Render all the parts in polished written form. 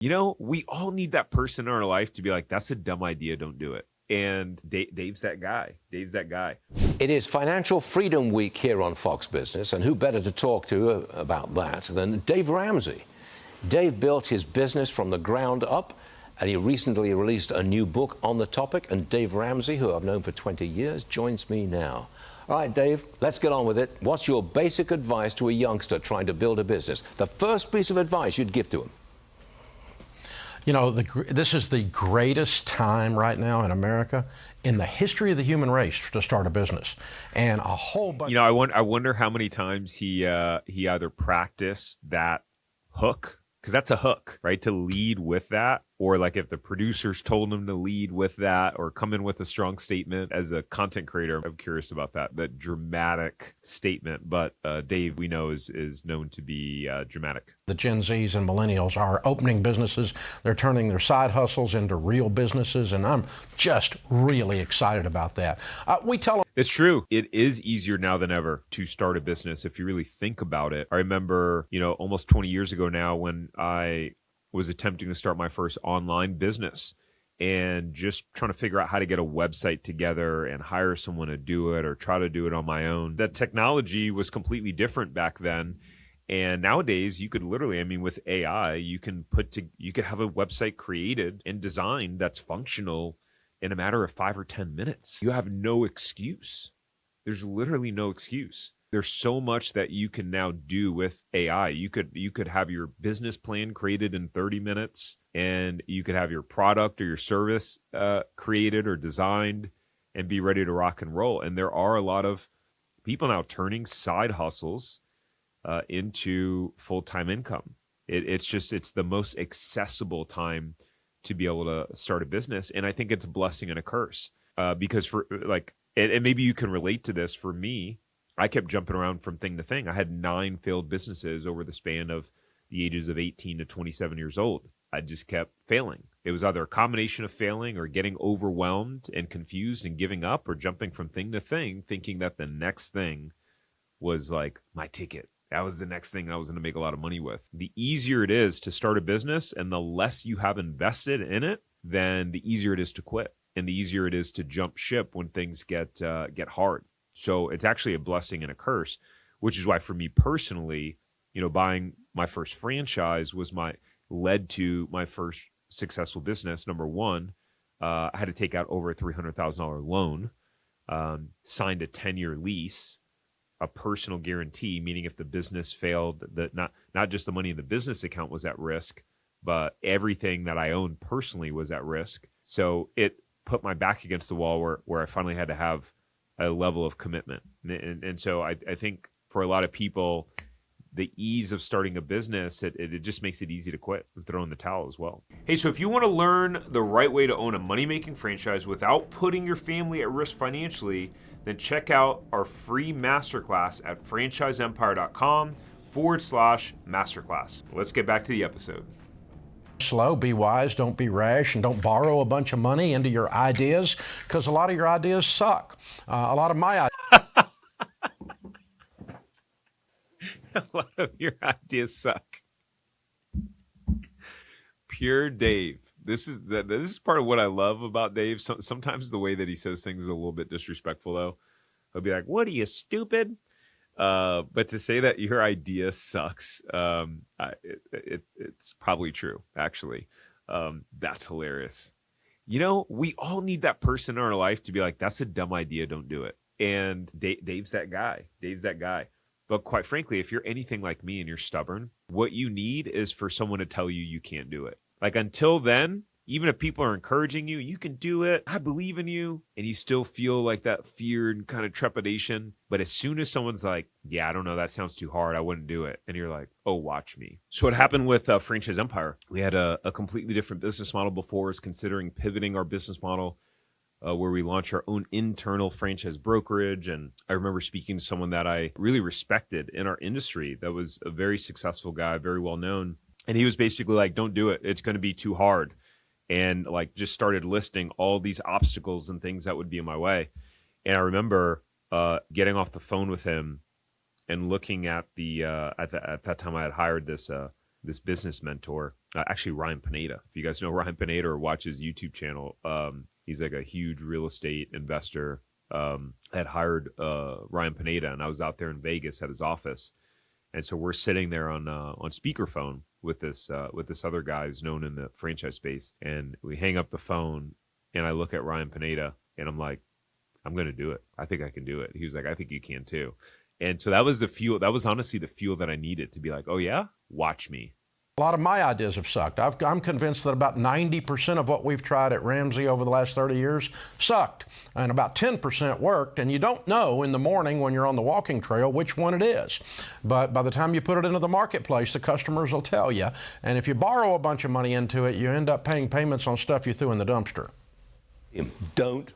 We all need that person in our life to be like, that's a dumb idea, don't do it. And Dave's that guy. Dave's that guy. It is Financial Freedom Week here on Fox Business, and who better to talk to about that than Dave Ramsey. Dave built his business from the ground up, and he recently released a new book on the topic, and Dave Ramsey, who I've known for 20 years, joins me now. All right, Dave, let's get on with it. What's your basic advice to a youngster trying to build a business? The first piece of advice you'd give to him. You know, this is the greatest time right now in America in the history of the human race to start a business, and a whole bunch. I wonder how many times he either practiced that hook, because that's a hook, right? To lead with that, or like if the producers told him to lead with that, or come in with a strong statement. As a content creator, I'm curious about that dramatic statement. But Dave, we know, is known to be dramatic. The Gen Zs and millennials are opening businesses. They're turning their side hustles into real businesses, and I'm just really excited about that. We tell them it's true. It is easier now than ever to start a business if you really think about it. I remember, almost 20 years ago now, when I was attempting to start my first online business and just trying to figure out how to get a website together and hire someone to do it or try to do it on my own. The technology was completely different back then. And nowadays, you could literally, with AI, you could have a website created and designed that's functional in a matter of 5 or 10 minutes. You have no excuse. There's literally no excuse. There's so much that you can now do with AI. You could have your business plan created in 30 minutes, and you could have your product or your service created or designed and be ready to rock and roll. And there are a lot of people now turning side hustles into full-time income. It's the most accessible time to be able to start a business. And I think it's a blessing and a curse because and maybe you can relate to this. For me, I kept jumping around from thing to thing. I had 9 failed businesses over the span of the ages of 18 to 27 years old. I just kept failing. It was either a combination of failing or getting overwhelmed and confused and giving up, or jumping from thing to thing, thinking that the next thing was like my ticket. That was the next thing I was going to make a lot of money with. The easier it is to start a business and the less you have invested in it, then the easier it is to quit, and the easier it is to jump ship when things get hard. So it's actually a blessing and a curse, which is why for me personally, buying my first franchise led to my first successful business. Number one, I had to take out over a $300,000 loan, signed a 10-year lease, a personal guarantee, meaning if the business failed, that not just the money in the business account was at risk, but everything that I owned personally was at risk. So it put my back against the wall where I finally had to have a level of commitment. And so I think for a lot of people, the ease of starting a business, it just makes it easy to quit and throw in the towel as well. Hey, so if you want to learn the right way to own a money-making franchise without putting your family at risk financially, then check out our free masterclass at franchiseempire.com/masterclass. Let's get back to the episode. slow, be wise, don't be rash, and don't borrow a bunch of money into your ideas, because a lot of your ideas suck. A lot of my ideas. A lot of your ideas suck. Pure Dave. This is part of what I love about Dave. Sometimes the way that he says things is a little bit disrespectful, though. He'll be like, "What are you, stupid?" But to say that your idea sucks, it's probably true, actually. That's hilarious. We all need that person in our life to be like, "That's a dumb idea, don't do it." And Dave's that guy. Dave's that guy. But quite frankly, if you're anything like me and you're stubborn, what you need is for someone to tell you can't do it. Like, until then, even if people are encouraging you, you can do it, I believe in you, and you still feel like that fear and kind of trepidation. But as soon as someone's like, "Yeah, I don't know, that sounds too hard, I wouldn't do it," and you're like, "Oh, watch me." So what happened with Franchise Empire, we had a completely different business model before. Is considering pivoting our business model where we launched our own internal franchise brokerage. And I remember speaking to someone that I really respected in our industry that was a very successful guy, very well known. And he was basically like, "Don't do it. It's going to be too hard." And like just started listing all these obstacles and things that would be in my way. And I remember getting off the phone with him and looking at at that time I had hired this this business mentor, actually Ryan Pineda. If you guys know Ryan Pineda or watch his YouTube channel, he's like a huge real estate investor. Had hired Ryan Pineda, and I was out there in Vegas at his office, and so we're sitting there on speakerphone with this other guy who's known in the franchise space, and we hang up the phone, and I look at Ryan Pineda, and I'm like, I'm going to do it. I think I can do it. He was like, I think you can too. And so that was the fuel. That was honestly the fuel that I needed to be like, oh yeah, watch me. A lot of my ideas have sucked. I'm convinced that about 90% of what we've tried at Ramsey over the last 30 years sucked, and about 10% worked, and you don't know in the morning when you're on the walking trail which one it is. But by the time you put it into the marketplace, the customers will tell you, and if you borrow a bunch of money into it, you end up paying payments on stuff you threw in the dumpster. Don't.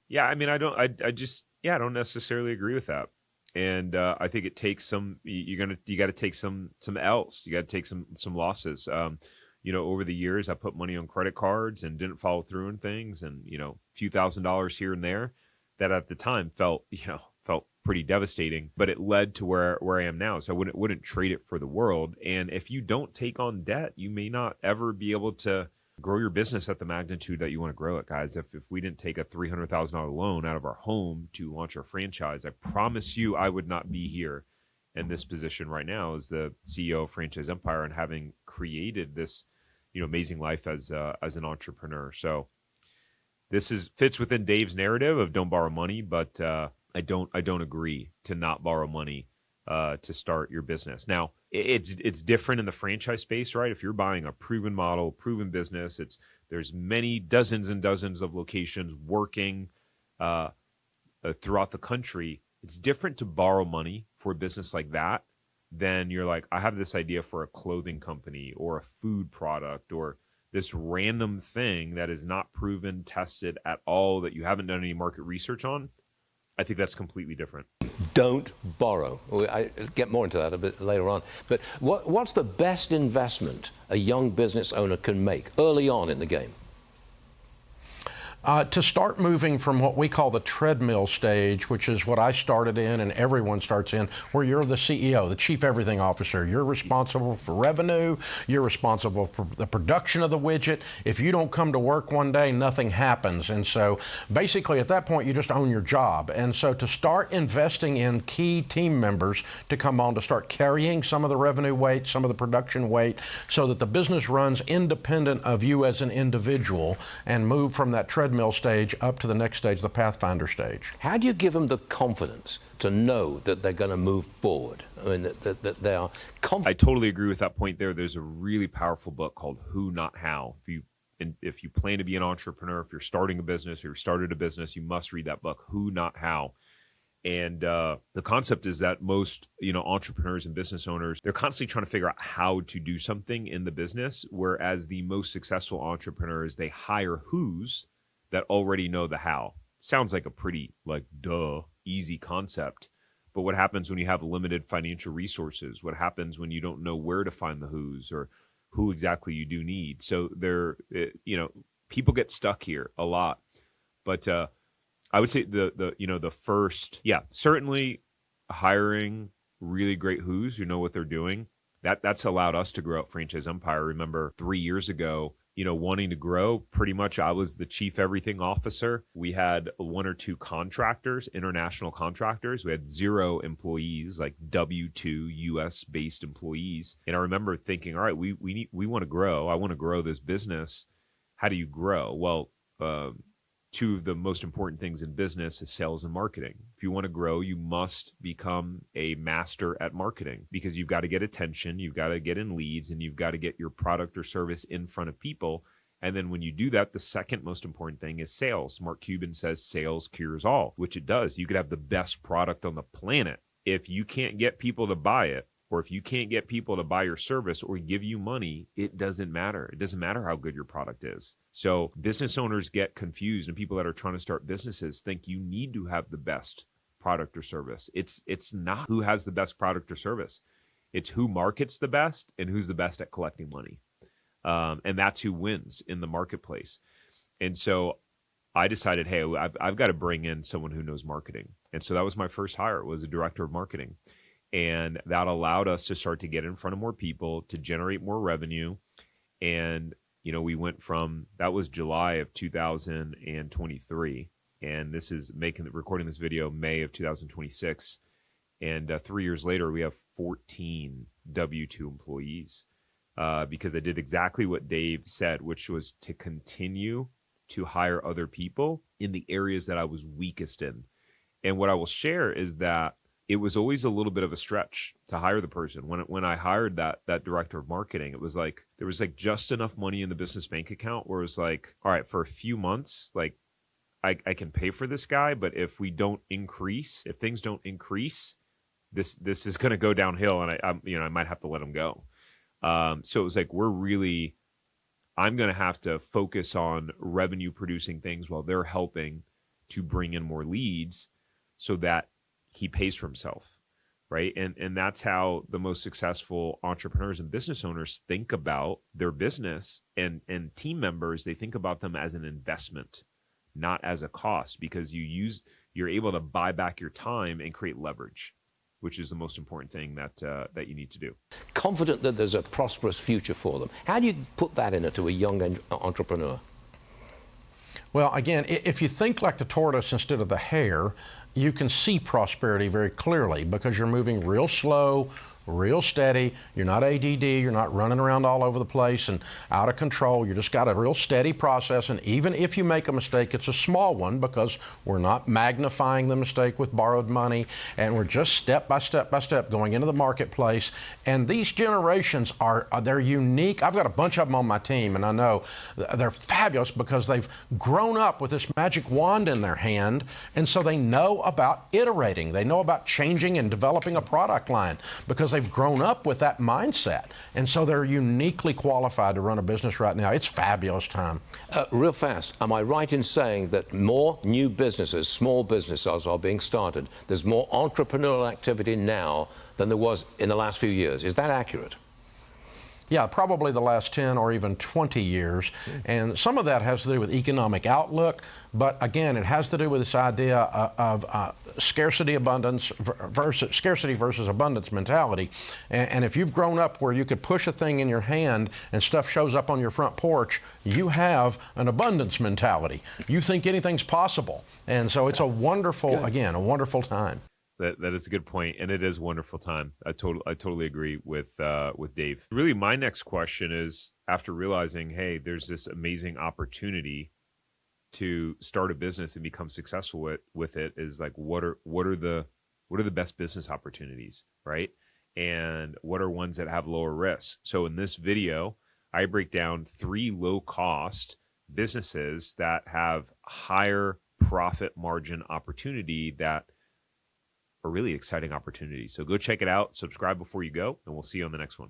Yeah, I mean, I don't necessarily agree with that. And I think it takes some. You got to take some L's. You got to take some losses. Over the years, I put money on credit cards and didn't follow through on things, and a few $1,000s here and there, that at the time felt pretty devastating. But it led to where I am now. So I wouldn't trade it for the world. And if you don't take on debt, you may not ever be able to grow your business at the magnitude that you want to grow it, guys. If we didn't take a $300,000 loan out of our home to launch our franchise, I promise you I would not be here in this position right now as the CEO of Franchise Empire and having created this, amazing life as an entrepreneur. So this fits within Dave's narrative of don't borrow money, but I don't agree to not borrow money to start your business. Now, it's different in the franchise space, right? If you're buying a proven model, proven business, there's many dozens and dozens of locations working throughout the country. It's different to borrow money for a business like that than you're like, I have this idea for a clothing company or a food product or this random thing that is not proven, tested at all, that you haven't done any market research on. I think that's completely different. Don't borrow. I get more into that a bit later on. But what's the best investment a young business owner can make early on in the game? To start moving from what we call the treadmill stage, which is what I started in and everyone starts in, where you're the CEO, the chief everything officer. You're responsible for revenue. You're responsible for the production of the widget. If you don't come to work one day, nothing happens. And so basically at that point, you just own your job. And so to start investing in key team members to come on to start carrying some of the revenue weight, some of the production weight, so that the business runs independent of you as an individual and move from that treadmill stage up to the next stage, the Pathfinder stage. How do you give them the confidence to know that they're going to move forward? I mean, that they are confident. I totally agree with that point there. There's a really powerful book called Who Not How. If you plan to be an entrepreneur, if you're starting a business or you started a business, you must read that book, Who Not How. And the concept is that most, entrepreneurs and business owners, they're constantly trying to figure out how to do something in the business, whereas the most successful entrepreneurs, they hire who's that already know the how. Sounds like a pretty, easy concept. But what happens when you have limited financial resources? What happens when you don't know where to find the who's or who exactly you do need? So people get stuck here a lot. But I would say the first, certainly hiring really great who's who know what they're doing. That's allowed us to grow up Franchise Empire. I remember 3 years ago, wanting to grow, pretty much I was the chief everything officer. We had 1 or 2 contractors, international contractors. We had 0 employees, like W-2 US-based employees. And I remember thinking, all right, we want to grow. I want to grow this business. How do you grow? Well, 2 of the most important things in business is sales and marketing. If you want to grow, you must become a master at marketing because you've got to get attention, you've got to get in leads, and you've got to get your product or service in front of people. And then when you do that, the second most important thing is sales. Mark Cuban says sales cures all, which it does. You could have the best product on the planet. If you can't get people to buy it, or if you can't get people to buy your service or give you money, it doesn't matter. It doesn't matter how good your product is. So business owners get confused, and people that are trying to start businesses think you need to have the best product or service. It's not who has the best product or service. It's who markets the best and who's the best at collecting money. And that's who wins in the marketplace. And so I decided, hey, I've got to bring in someone who knows marketing. And so that was my first hire, was a director of marketing. And that allowed us to start to get in front of more people, to generate more revenue. And, we went from, that was July of 2023. And this is recording this video May of 2026. And 3 years later, we have 14 W-2 employees because I did exactly what Dave said, which was to continue to hire other people in the areas that I was weakest in. And what I will share is that it was always a little bit of a stretch to hire the person. When I hired that director of marketing, it was like there was like just enough money in the business bank account where it was like, all right, for a few months, like I can pay for this guy, but if things don't increase, this is going to go downhill, and I might have to let him go. So it was like I'm going to have to focus on revenue producing things while they're helping to bring in more leads, so that he pays for himself, right? And that's how the most successful entrepreneurs and business owners think about their business, and team members. They think about them as an investment, not as a cost, because you're able to buy back your time and create leverage, which is the most important thing that you need to do. Confident that there's a prosperous future for them. How do you put that into a young entrepreneur? Well, again, if you think like the tortoise instead of the hare, you can see prosperity very clearly because you're moving real slow, real steady. You're not ADD. You're not running around all over the place and out of control. You just got a real steady process. And even if you make a mistake, it's a small one because we're not magnifying the mistake with borrowed money. And we're just step by step by step going into the marketplace. And these generations they're unique. I've got a bunch of them on my team, and I know they're fabulous because they've grown up with this magic wand in their hand. And so they know about iterating. They know about changing and developing a product line because they've grown up with that mindset. And so they're uniquely qualified to run a business right now. It's fabulous time. Real fast, am I right in saying that more new businesses, small businesses are being started? There's more entrepreneurial activity now than there was in the last few years. Is that accurate? Yeah, probably the last 10 or even 20 years. And some of that has to do with economic outlook, but again, it has to do with this idea of scarcity versus abundance mentality. And if you've grown up where you could push a thing in your hand and stuff shows up on your front porch, you have an abundance mentality. You think anything's possible. And so it's a wonderful, again, a wonderful time. That is a good point, and it is a wonderful time. I totally agree with Dave. Really, my next question is, after realizing, hey, there's this amazing opportunity to start a business and become successful with it, is like, what are the best business opportunities, right? And what are ones that have lower risk? So in this video, I break down 3 low-cost businesses that have higher profit margin opportunity that are really exciting opportunities. So go check it out, subscribe before you go, and we'll see you on the next one.